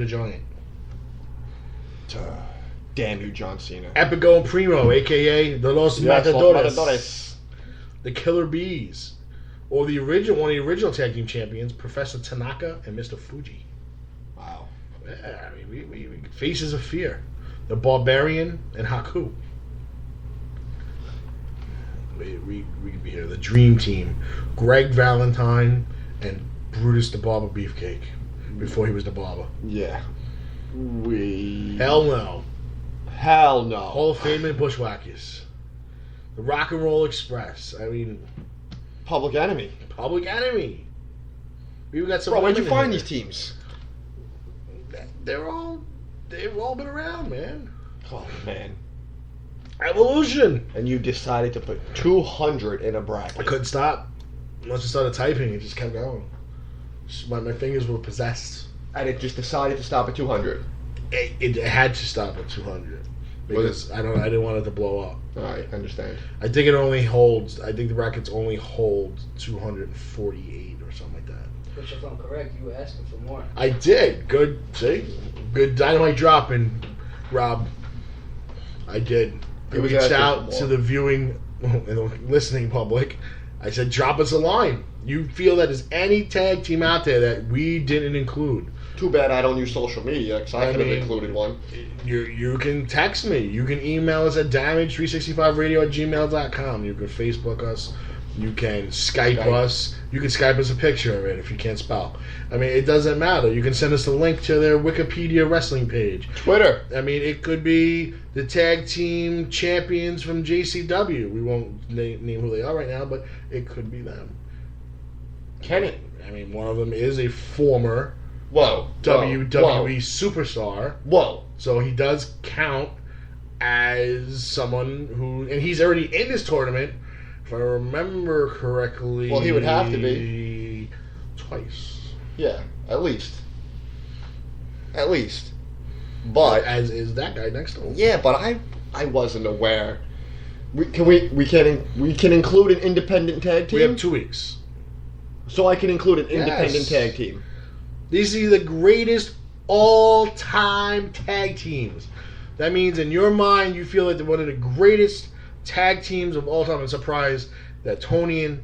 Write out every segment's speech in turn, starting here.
the Giant. Damn you, John Cena. Epico and Primo, a.k.a. the Los Matadores. Matadores. The Killer Bees. Or one of the original tag team champions, Professor Tanaka and Mr. Fuji. Wow. Yeah, I mean, we Faces of Fear. The Barbarian and Haku. We could be here. The Dream Team. Greg Valentine and Brutus the Barber Beefcake. Before he was the barber. Yeah. Hell no. Hell no. Hall of Fame and Bushwhackers. The Rock and Roll Express. I mean... Public Enemy. Public Enemy. We got some... Bro, where'd you find these teams? They've all been around, man. Oh, man. Evolution. And you decided to put 200 in a bracket. I couldn't stop. Once I started typing, it just kept going. My fingers were possessed. And it just decided to stop at 200. It had to stop at 200 because I didn't want it to blow up. All right, I understand. I think the brackets only hold 248 or something like that. Which, if I'm correct, you were asking for more. I did. Good dynamite dropping, Rob. I did. I reached out to the viewing and the listening public. I said, drop us a line. You feel that there's any tag team out there that we didn't include? Too bad I don't use social media, because I could have included one. You can text me. You can email us at damage365radio@gmail.com. You can Facebook us. You can Skype us. You can Skype us a picture of it if you can't spell. I mean, it doesn't matter. You can send us a link to their Wikipedia wrestling page. Twitter. I mean, it could be the tag team champions from JCW. We won't name who they are right now, but it could be them. Kenny. I mean, one of them is a former WWE superstar. Whoa. So he does count as someone who... And he's already in this tournament, if I remember correctly... Well, he would have to be. Twice. Yeah, at least. At least. But... As is that guy next to him. Yeah, but I wasn't aware. We can include an independent tag team? We have 2 weeks. So I can include an independent tag team. These are the greatest all-time tag teams. That means in your mind you feel like they're one of the greatest tag teams of all time. I'm surprised that Tony and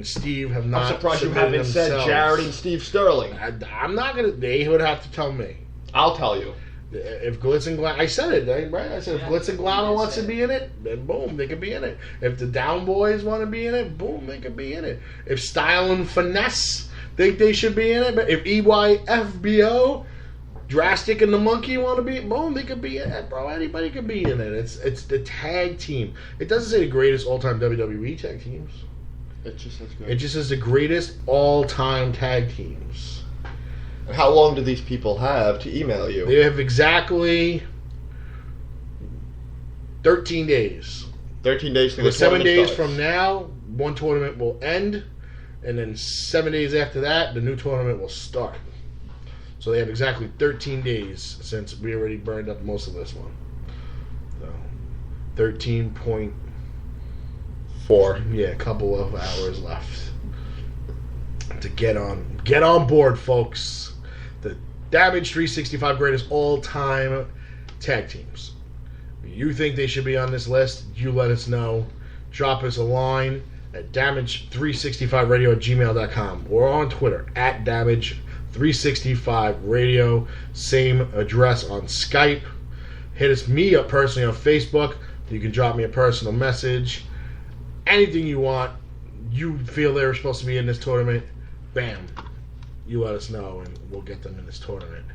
Steve have not. I'm surprised you haven't said Jared and Steve Sterling. I'm not going to... They would have to tell me. I'll tell you. If Glitz and Glano... I said it, right? I said if Glitz and Glano wants to be in it, then boom, they could be in it. If the Down Boys want to be in it, boom, they could be in it. If Style and Finesse think they should be in it, but if EYFBO, Drastic and the Monkey want to be, boom, they could be in it, bro. Anybody could be in it. It's the tag team. It doesn't say the greatest all-time WWE tag teams. It just says good. It just says the greatest all-time tag teams. How long do these people have to email you? They have exactly 13 days. 13 days to the 7 days starts. from now, one tournament will end, and then 7 days after that, the new tournament will start. So they have exactly 13 days since we already burned up most of this one. So 13.4. Yeah, a couple of hours left to get on board, folks. The Damage 365 greatest all-time tag teams. You think they should be on this list? You let us know. Drop us a line at damage365radio@gmail.com or on Twitter at damage365radio. Same address on Skype. Hit me up personally on Facebook. You can drop me a personal message. Anything you want. You feel they're supposed to be in this tournament. Bam. You let us know and we'll get them in this tournament.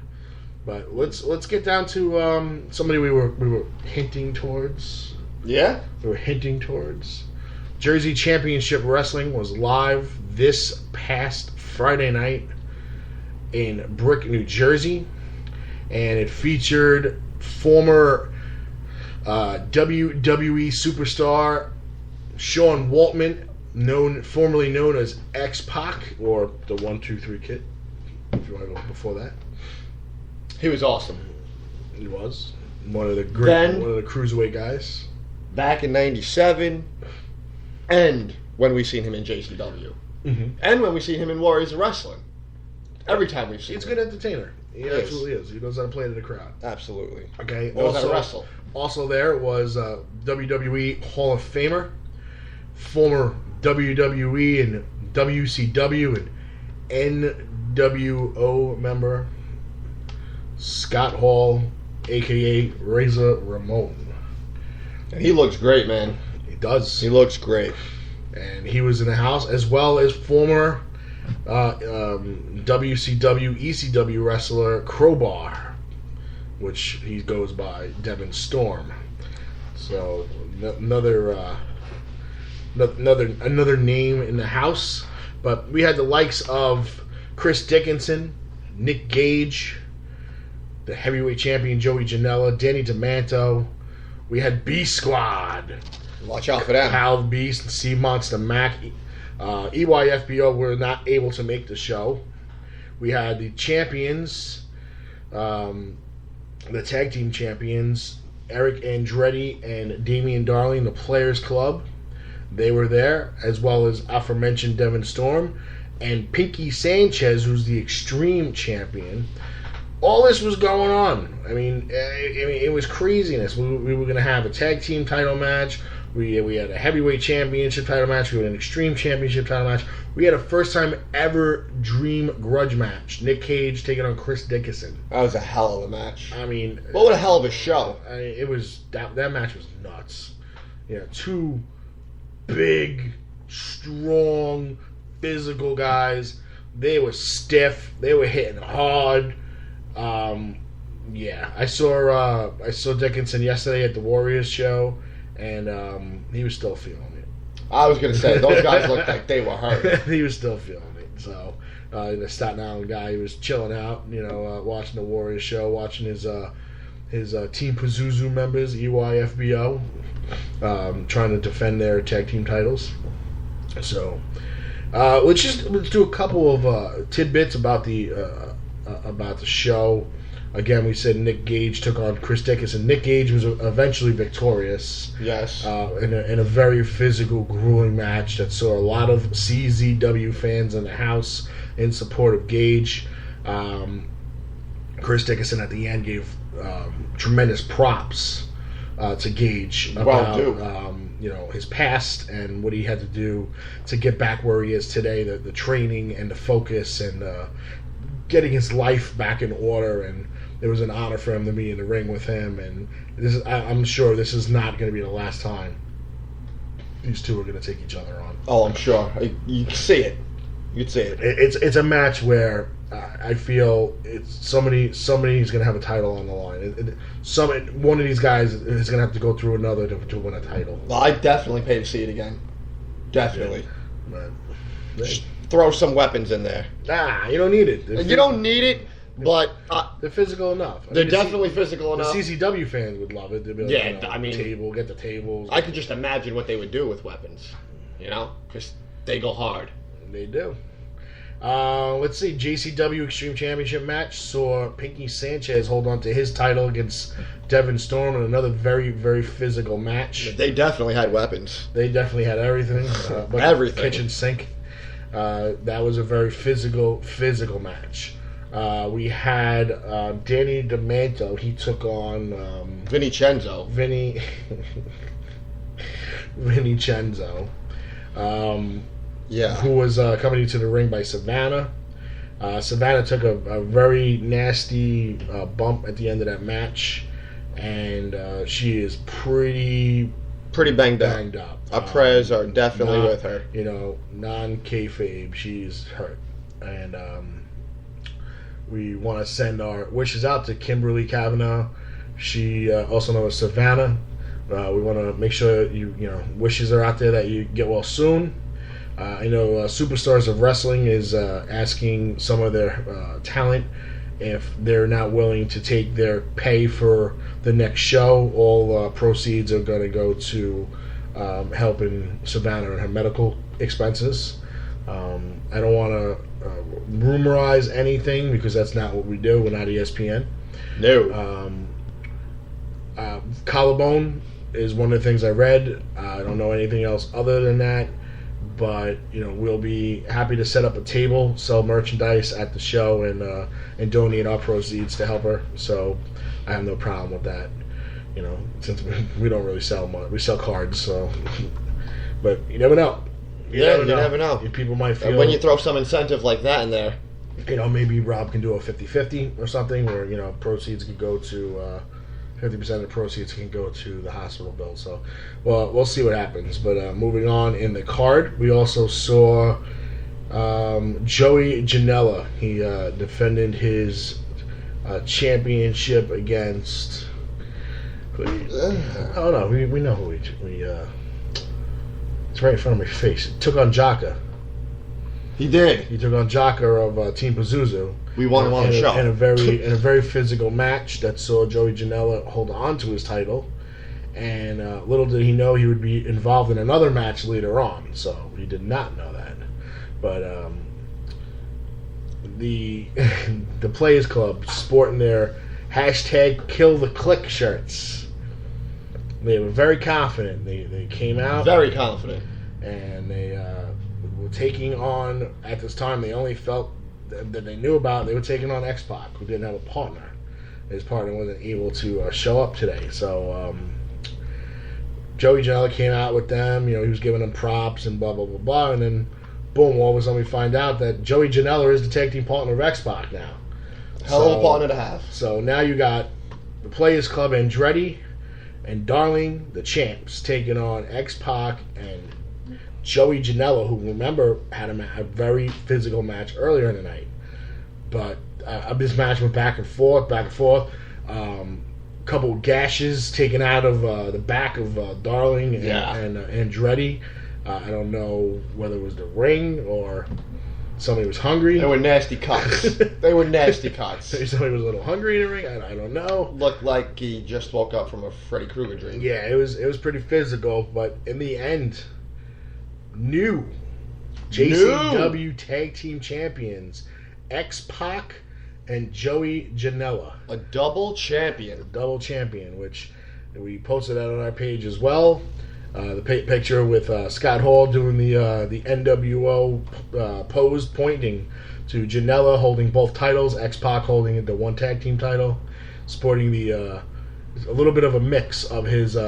But let's get down to somebody we were hinting towards. Yeah? We were hinting towards. Jersey Championship Wrestling was live this past Friday night in Brick, New Jersey. And it featured former WWE superstar Sean Waltman, formerly known as X-Pac, or the 1, 2, 3 Kid, if you want to go before that. He was awesome. He was one of the cruiserweight guys. Back in '97, and when we seen him in JCW, Mm-hmm. and when we seen him in Warriors of Wrestling. Every time we've seen him. He's a good entertainer. He absolutely is. He knows how to play to the crowd. Absolutely. Okay. Knows how to wrestle. Also there was WWE Hall of Famer, former WWE and WCW and NWO member, Scott Hall, a.k.a. Razor Ramon. And he looks great, man. He does. He looks great. And he was in the house, as well as former WCW, ECW wrestler Crowbar, which he goes by Devin Storm. So another name in the house. But we had the likes of Chris Dickinson, Nick Gage, the heavyweight champion Joey Janela, Danny DeManto. We had B Squad. Watch out for them. Hal the Beast and Sea Monster Mac. EYFBO were not able to make the show. We had the champions, the tag team champions, Eric Andretti and Damian Darling, the Players Club. They were there, as well as aforementioned Devin Storm and Pinky Sanchez, who's the Extreme Champion. All this was going on. I mean, it was craziness. We were going to have a tag team title match. We had a heavyweight championship title match. We had an Extreme Championship title match. We had a first time ever Dream Grudge match. Nick Cage taking on Chris Dickinson. That was a hell of a match. I mean, what a hell of a show. It was that match was nuts. Two big, strong, physical guys. They were stiff. They were hitting hard. I saw Dickinson yesterday at the Warriors show, and he was still feeling it. I was going to say, those guys looked like they were hurt. He was still feeling it. So, the Staten Island guy, he was chilling out, watching the Warriors show, watching his Team Pazuzu members, EYFBO, trying to defend their tag team titles. So, let's do a couple of tidbits about the show. Again, we said Nick Gage took on Chris Dickinson. Nick Gage was eventually victorious. Yes. In a very physical, grueling match that saw a lot of CZW fans in the house in support of Gage. Chris Dickinson at the end gave tremendous props to Gage about his past and what he had to do to get back where he is today. The training and the focus and getting his life back in order, and it was an honor for him to be in the ring with him. And I'm sure this is not going to be the last time these two are going to take each other on. Oh, I'm sure. You can see it. You can see it. It's a match where I feel somebody's going to have a title on the line. One of these guys is going to have to go through another to win a title. Well, I definitely pay to see it again. Definitely. Yeah. Just throw some weapons in there. You don't need it. You don't need it, but they're physical enough. They're definitely physical enough. The CCW fans would love it. They'd be like, get the tables. I could just imagine what they would do with weapons, because they go hard. They do. Let's see. JCW Extreme Championship match saw Pinky Sanchez hold on to his title against Devin Storm in another very, very physical match. They definitely had weapons. They definitely had everything. Everything. Kitchen sink. That was a very physical match. We had Danny DeManto. He took on Vincenzo. Vincenzo. Yeah. Who was accompanied to the ring by Savannah. Savannah took a very nasty bump at the end of that match, and she is pretty banged up. Our prayers are definitely with her. Non-kayfabe, she's hurt. And we want to send our wishes out to Kimberly Cavanaugh. She also known as Savannah. We want to make sure wishes are out there that you get well soon. I know Superstars of Wrestling is asking some of their talent if they're not willing to take their pay for the next show. All proceeds are going to go to helping Savannah and her medical expenses. I don't want to rumorize anything because that's not what we do. We're not ESPN. No. Collarbone is one of the things I read. I don't know anything else other than that. but we'll be happy to set up a table, sell merchandise at the show, and donate our proceeds to help her. So I have no problem with that. Since we don't really sell much, we sell cards. So, but you never know. You never know. People might feel when you throw some incentive like that in there. Maybe Rob can do a 50-50 or something, where proceeds could go to 50% of the proceeds can go to the hospital bill. So, well, we'll see what happens. But moving on in the card, we also saw Joey Janela. He defended his championship against. Oh no, we know who we. It's right in front of my face. He took on Jaka. He did. He took on Jaka of Team Pazuzu. We won him on the show. In a very physical match that saw Joey Janela hold on to his title. And little did he know he would be involved in another match later on. So he did not know that. But the Players Club sporting their #KillTheClick shirts. They were very confident. They came out very confident, and they were taking on. At this time, they only felt that they knew about. They were taking on X-Pac, who didn't have a partner. His partner wasn't able to show up today, so Joey Janela came out with them. He was giving them props and blah blah blah blah, and then boom, all of a sudden we find out that Joey Janela is the tag team partner of X-Pac now. Hell of a partner to have. So now you got the Players Club, Andretti and Darling, the champs, taking on X-Pac and Joey Janela, who, remember, had a very physical match earlier in the night. But this match went back and forth. Couple of gashes taken out of the back of Darling and Andretti. I don't know whether it was the ring or somebody was hungry. They were nasty cuts. Somebody was a little hungry in the ring. I don't know. Looked like he just woke up from a Freddy Krueger dream. Yeah, it was pretty physical, but in the end, new JCW Tag Team Champions, X-Pac and Joey Janela. A double champion, which we posted that on our page as well. The picture with Scott Hall doing the NWO pose, pointing to Janela holding both titles, X-Pac holding the one tag team title, sporting a little bit of a mix of his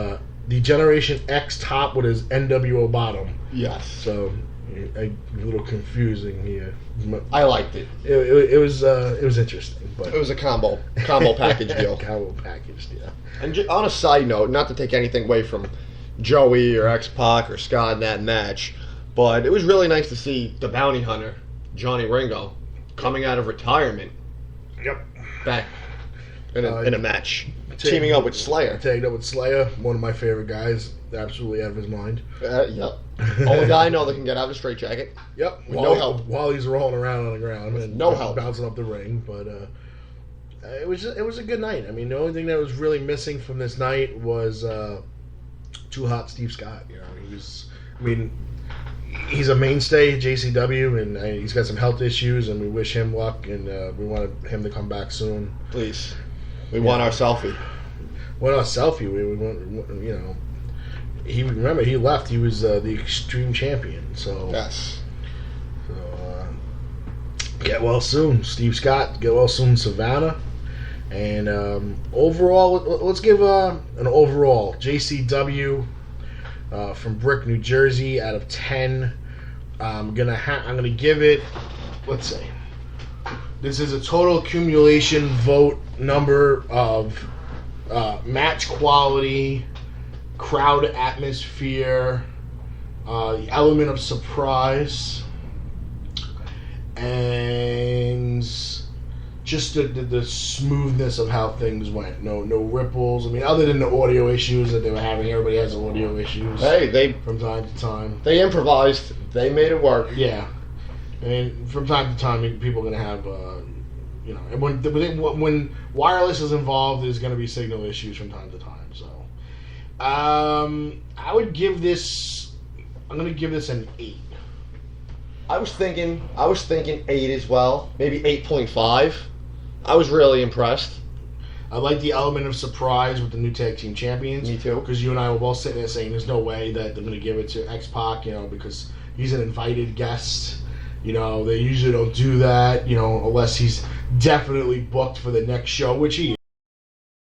the Generation X top with his NWO bottom. Yes. So a little confusing here. I liked it. It was interesting, but it was a combo package deal. Combo package, yeah. And on a side note, not to take anything away from Joey or X-Pac or Scott in that match, but it was really nice to see the bounty hunter, Johnny Ringo, coming out of retirement. Yep. Back in a match. Teaming up with Slayer. Tagged up with Slayer, one of my favorite guys, absolutely out of his mind. Yep. Only guy I know that can get out of a straitjacket. Yep. No help. While he's rolling around on the ground. And no help. Bouncing up the ring, but it was a good night. I mean, the only thing that was really missing from this night was Too Hot Steve Scott. He's a mainstay at JCW, and he's got some health issues, and we wish him luck, and we want him to come back soon. Please. We want our selfie. We want, he left. He was the Extreme Champion. So yes. So get well soon, Steve Scott. Get well soon, Savannah. And overall, let's give an overall JCW from Brick, New Jersey, out of 10. I'm gonna give it. Let's say this is a total accumulation vote number of match quality, crowd atmosphere, the element of surprise, and just the smoothness of how things went. No ripples. I mean, other than the audio issues that they were having, everybody has audio issues. Hey, from time to time. They improvised. They made it work. Yeah. And from time to time, people are going to have, when wireless is involved, there's going to be signal issues from time to time. So, I would give this. I'm going to give this an 8. I was thinking 8 as well, maybe 8.5. I was really impressed. I like the element of surprise with the new tag team champions. Me too. Because you and I were both sitting there saying there's no way that they're going to give it to X-Pac, because he's an invited guest. You know, they usually don't do that, you know, unless he's definitely booked for the next show, which he